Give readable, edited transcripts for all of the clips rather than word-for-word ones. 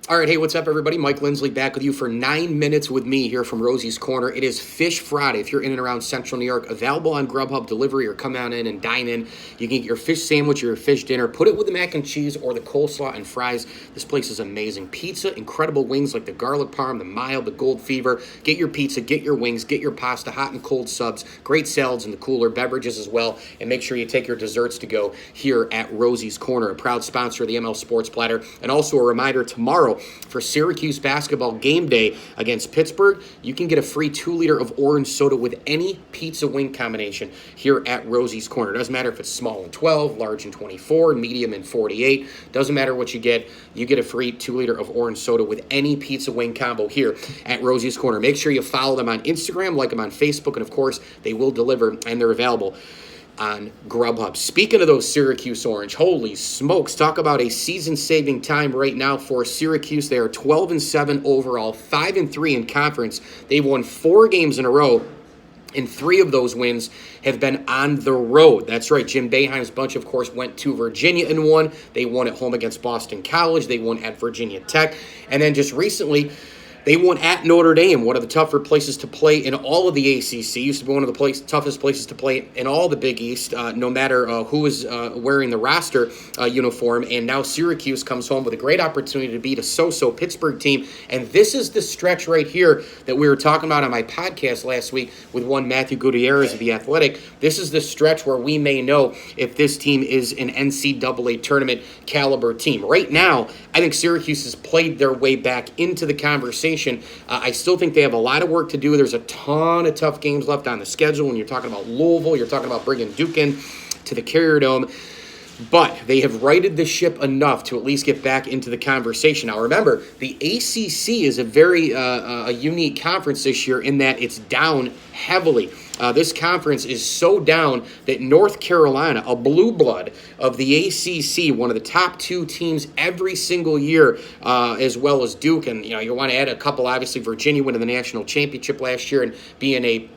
All right, hey, what's up, everybody? Mike Lindsley back with you for 9 minutes with me here from Rosie's Corner. It is Fish Friday. If you're in and around Central New York, available on Grubhub delivery or come on in and dine in. You can get your fish sandwich or your fish dinner. Put it with the mac and cheese or the coleslaw and fries. This place is amazing. Pizza, incredible wings like the garlic parm, the mild, the gold fever. Get your pizza, get your wings, get your pasta, hot and cold subs, great salads in the cooler, beverages as well. And make sure you take your desserts to go here at Rosie's Corner, a proud sponsor of the ML Sports Platter. And also a reminder, tomorrow for Syracuse basketball game day against Pittsburgh, you can get a free 2-liter of orange soda with any pizza wing combination here at Rosie's Corner. Doesn't matter if it's small in 12, large in 24, medium in 48. Doesn't matter what you get a free 2-liter of orange soda with any pizza wing combo here at Rosie's Corner. Make sure you follow them on Instagram, like them on Facebook, and of course, they will deliver and they're available on Grubhub. Speaking of those Syracuse Orange, holy smokes, talk about a season-saving time right now for Syracuse. They are 12-7 overall, 5-3 in conference. They've won 4 games in a row, and 3 of those wins have been on the road. That's right. Jim Boeheim's bunch, of course, went to Virginia and won. They won at home against Boston College. They won at Virginia Tech. And then just recently, they won at Notre Dame, one of the tougher places to play in all of the ACC. Used to be one of the toughest places to play in all the Big East, no matter who is wearing the roster uniform. And now Syracuse comes home with a great opportunity to beat a so-so Pittsburgh team. And this is the stretch right here that we were talking about on my podcast last week with one Matthew Gutierrez of The Athletic. This is the stretch where we may know if this team is an NCAA Tournament caliber team. Right now, I think Syracuse has played their way back into the conversation. I still think they have a lot of work to do. There's a ton of tough games left on the schedule. When you're talking about Louisville, you're talking about bringing Duke in to the Carrier Dome. But they have righted the ship enough to at least get back into the conversation. Now, remember, the ACC is a very a unique conference this year in that it's down heavily. This conference is so down that North Carolina, a blue blood of the ACC, one of the top 2 teams every single year, as well as Duke. And, you want to add a couple, obviously, Virginia winning the national championship last year and being a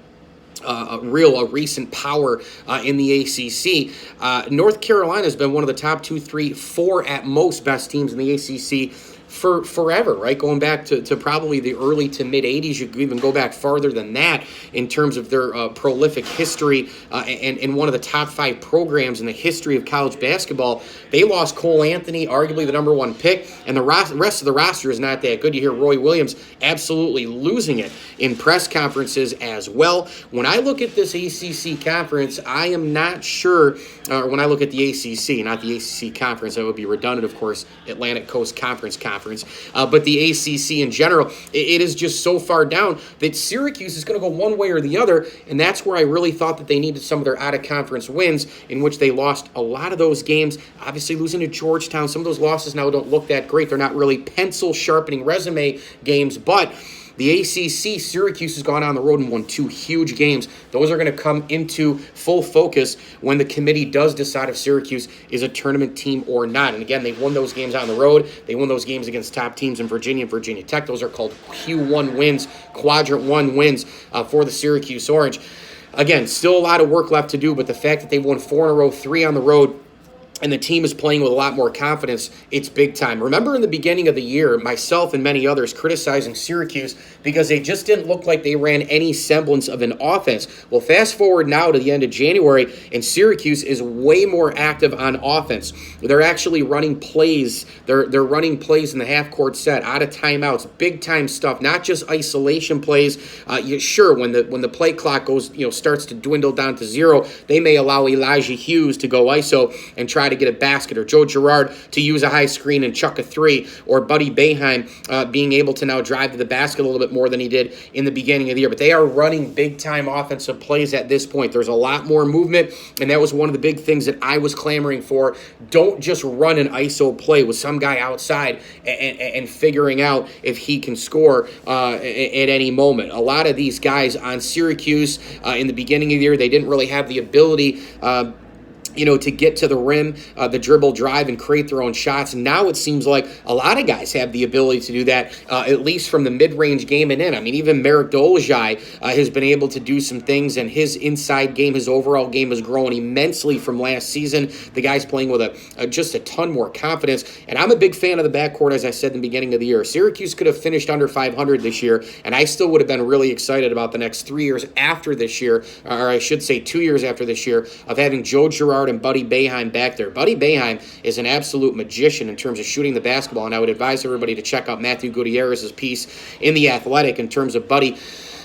recent power in the ACC. North Carolina has been one of the top 2, 3, 4 at most best teams in the ACC for forever, right? Going back to probably the early to mid 80s. You could even go back farther than that in terms of their prolific history and one of the top 5 programs in the history of college basketball. They lost Cole Anthony, arguably the number 1 pick, and the rest of the roster is not that good. You hear Roy Williams absolutely losing it in press conferences as well. When I look at this ACC conference, I am not sure, when I look at the ACC, not the ACC conference, that would be redundant, of course, Atlantic Coast Conference. But the ACC in general, it is just so far down that Syracuse is going to go one way or the other, and that's where I really thought that they needed some of their out-of-conference wins, in which they lost a lot of those games. Obviously, losing to Georgetown, some of those losses now don't look that great. They're not really pencil-sharpening resume games, but the ACC, Syracuse has gone on the road and won 2 huge games. Those are going to come into full focus when the committee does decide if Syracuse is a tournament team or not. And again, they've won those games on the road. They won those games against top teams in Virginia and Virginia Tech. Those are called Q1 wins, Quadrant 1 wins for the Syracuse Orange. Again, still a lot of work left to do, but the fact that they won 4 in a row, 3 on the road, and the team is playing with a lot more confidence, it's big time. Remember in the beginning of the year, myself and many others criticizing Syracuse because they just didn't look like they ran any semblance of an offense. Well, fast forward now to the end of January, and Syracuse is way more active on offense. They're actually running plays. They're running plays in the half-court set, out of timeouts, big-time stuff, not just isolation plays. Sure, when the play clock goes, starts to dwindle down to 0, they may allow Elijah Hughes to go ISO and try to get a basket, or Joe Girard to use a high screen and chuck a 3, or Buddy Boeheim being able to now drive to the basket a little bit more than he did in the beginning of the year. But they are running big-time offensive plays at this point. There's a lot more movement, and that was one of the big things that I was clamoring for. Don't just run an ISO play with some guy outside and figuring out if he can score at any moment. A lot of these guys on Syracuse in the beginning of the year, they didn't really have the ability to get to the rim, the dribble drive, and create their own shots. And now it seems like a lot of guys have the ability to do that, at least from the mid-range game and in. I mean, even Marek Dolezaj has been able to do some things, and his inside game, his overall game has grown immensely from last season. The guy's playing with just a ton more confidence, and I'm a big fan of the backcourt, as I said in the beginning of the year. Syracuse could have finished under 500 this year, and I still would have been really excited about the next 3 years after this year, or I should say 2 years after this year, of having Joe Girard and Buddy Boeheim back there. Buddy Boeheim is an absolute magician in terms of shooting the basketball, and I would advise everybody to check out Matthew Gutierrez's piece in The Athletic in terms of Buddy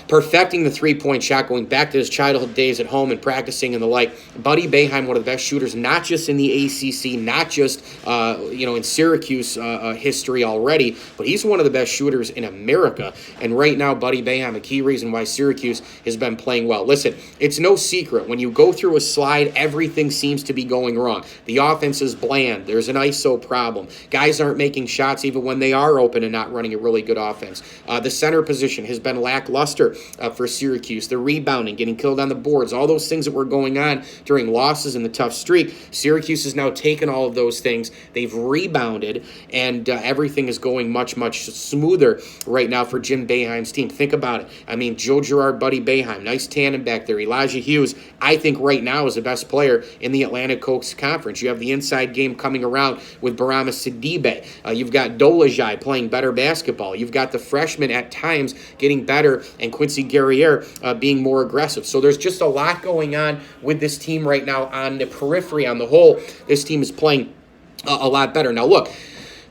perfecting the three-point shot, going back to his childhood days at home and practicing and the like. Buddy Boeheim, one of the best shooters, not just in the ACC, not just in Syracuse history already, but he's one of the best shooters in America. And right now, Buddy Boeheim, a key reason why Syracuse has been playing well. Listen, it's no secret. When you go through a slide, everything seems to be going wrong. The offense is bland. There's an ISO problem. Guys aren't making shots even when they are open and not running a really good offense. The center position has been lackluster for Syracuse. The rebounding, getting killed on the boards, all those things that were going on during losses in the tough streak. Syracuse has now taken all of those things. They've rebounded, and everything is going much, much smoother right now for Jim Boeheim's team. Think about it. I mean, Joe Girard, Buddy Boeheim, nice tandem back there. Elijah Hughes, I think right now is the best player in the Atlantic Coast Conference. You have the inside game coming around with Barama Sidibe. You've got Dolezaj playing better basketball. You've got the freshmen at times getting better, and Quincy Guerriere being more aggressive. So there's just a lot going on with this team right now on the periphery. On the whole, this team is playing a lot better. Now, look,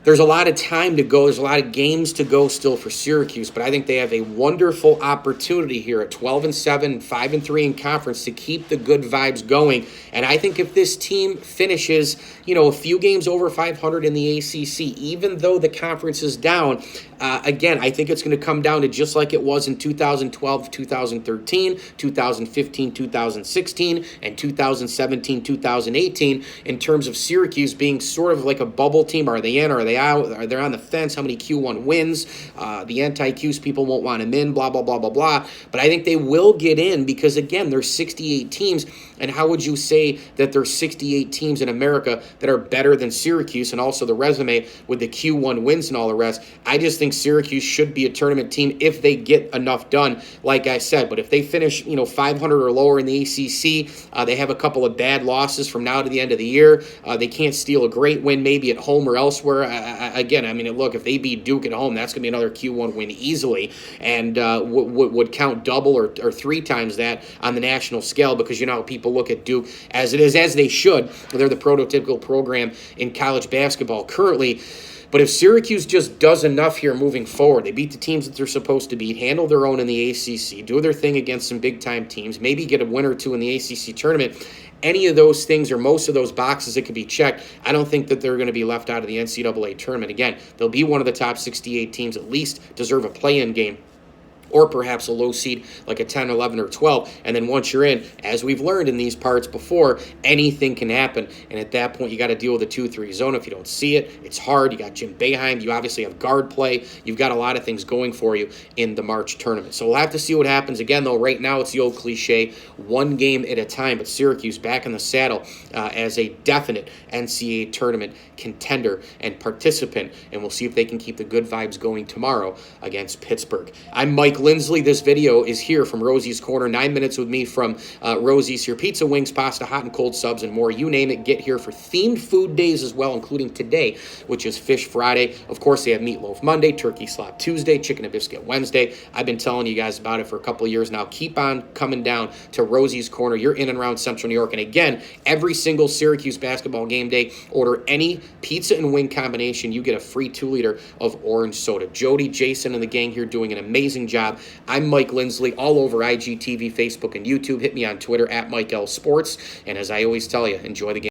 there's a lot of time to go. There's a lot of games to go still for Syracuse, but I think they have a wonderful opportunity here at 12-7, 5-3 in conference to keep the good vibes going. And I think if this team finishes, a few games over 500 in the ACC, even though the conference is down, again, I think it's going to come down to just like it was in 2012, 2013, 2015, 2016, and 2017, 2018 in terms of Syracuse being sort of like a bubble team. Are they in? Are they out? Are they on the fence? How many Q1 wins? The anti-Qs people won't want them in, blah, blah, blah, blah, blah. But I think they will get in because, again, there's 68 teams. And how would you say that there's 68 teams in America that are better than Syracuse, and also the resume with the Q1 wins and all the rest? I just think Syracuse should be a tournament team if they get enough done, like I said. But if they finish 500 or lower in the ACC, they have a couple of bad losses from now to the end of the year. They can't steal a great win maybe at home or elsewhere. Look, if they beat Duke at home, that's going to be another Q1 win easily, and would count double or 3 times that on the national scale, because how people look at Duke as it is, as they should. They're the prototypical program in college basketball currently. But if Syracuse just does enough here moving forward, they beat the teams that they're supposed to beat, handle their own in the ACC, do their thing against some big-time teams, maybe get a win or two in the ACC tournament, any of those things or most of those boxes that could be checked, I don't think that they're going to be left out of the NCAA tournament. Again, they'll be one of the top 68 teams, at least deserve a play-in game, or perhaps a low seed like a 10, 11, or 12. And then once you're in, as we've learned in these parts before, anything can happen. And at that point, you got to deal with the 2-3 zone. If you don't see it, it's hard. You got Jim Boeheim. You obviously have guard play. You've got a lot of things going for you in the March tournament. So we'll have to see what happens. Again, though, right now it's the old cliche, one game at a time. But Syracuse back in the saddle as a definite NCAA tournament contender and participant. And we'll see if they can keep the good vibes going tomorrow against Pittsburgh. I'm Mike Lindsley. This video is here from Rosie's Corner. 9 minutes with me from Rosie's here. Pizza, wings, pasta, hot and cold subs, and more. You name it, get here for themed food days as well, including today, which is Fish Friday. Of course, they have Meatloaf Monday, Turkey Slop Tuesday, Chicken and Biscuit Wednesday. I've been telling you guys about it for a couple of years now. Keep on coming down to Rosie's Corner. You're in and around Central New York. And again, every single Syracuse basketball game day, order any pizza and wing combination, you get a free 2-liter of orange soda. Jody, Jason, and the gang here doing an amazing job. I'm Mike Lindsley, all over IGTV, Facebook, and YouTube. Hit me on Twitter at Mike L Sports. And as I always tell you, enjoy the game.